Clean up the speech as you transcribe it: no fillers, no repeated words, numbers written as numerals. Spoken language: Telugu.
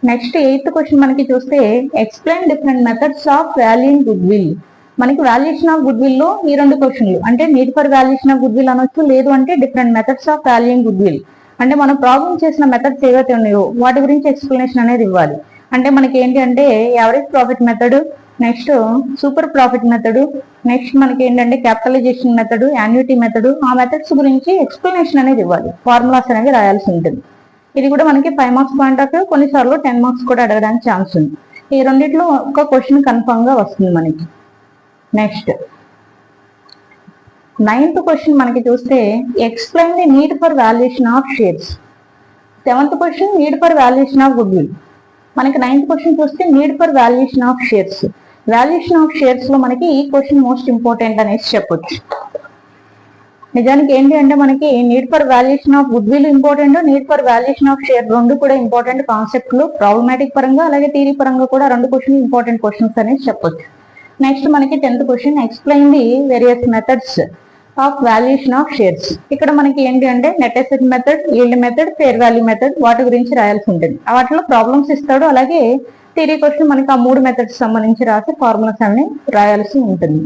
నెక్స్ట్ 8th క్వశ్చన్ మనకి చూస్తే explain different methods of valuing good will. మనకి వాల్యుయేషన్ ఆఫ్ గుడ్ విల్ లో ఈ రెండు క్వశ్చన్లు, అంటే need for valuation of good will అనొచ్చు, లేదు అంటే different methods of valuing good will. అంటే మనం ప్రాబ్లం చేసిన మెథడ్స్ ఏవైతే ఉన్నాయో వాటి గురించి ఎక్స్ప్లెనేషన్ అనేది ఇవ్వాలి. అంటే మనకి ఏంటి అంటే average profit method, next super profit method, next మనకి ఏంటంటే క్యాపిటలైజేషన్ మెథడ్, యాన్యుటీ మెథడ్, ఆ మెథడ్స్ గురించి ఎక్స్ప్లెనేషన్ అనేది ఇవ్వాలి, ఫార్ములాస్ అనేది రాయాల్సి ఉంటుంది. ఇది కూడా మనకి 5 మార్క్స్ పాయింట్ ఆఫ్ వ్యూ, కొన్నిసార్లు 10 మార్క్స్ కూడా అడగడానికి ఛాన్స్ ఉంది. ఈ రెండిట్లో ఒక క్వశ్చన్ కన్ఫర్మ్ గా వస్తుంది మనకి. నెక్స్ట్ 9th క్వశ్చన్ మనకి చూస్తే explain the need for valuation of shares. 7th question need for valuation of good will. మనకి 9th క్వశ్చన్ చూస్తే need for valuation of shares. Valuation of shares లో మనకి ఈ క్వశ్చన్ మోస్ట్ ఇంపార్టెంట్ అనేసి చెప్పొచ్చు. నిజానికి ఏంటి అంటే మనకి need for valuation of good will important, need for valuation of share రెండు కూడా ఇంపార్టెంట్ కాన్సెప్ట్లు. ప్రాబ్లమాటిక్ పరంగా అలాగే థియరీ పరంగా కూడా రెండు క్వశ్చన్ ఇంపార్టెంట్ క్వశ్చన్స్ అనేసి చెప్పొచ్చు. నెక్స్ట్ మనకి 10th question explain the various methods of valuation of shares. ఇక్కడ మనకి ఏంటి అంటే net asset method, yield method, fair value method, వాటి గురించి రాయాల్సి ఉంటుంది. వాటిలో ప్రాబ్లమ్స్ ఇస్తాడు, అలాగే థియరీ క్వశ్చన్ మనకి ఆ 3 మెథడ్స్ సంబంధించి రాసి ఫార్ములాస్ అన్ని రాయాల్సి ఉంటుంది.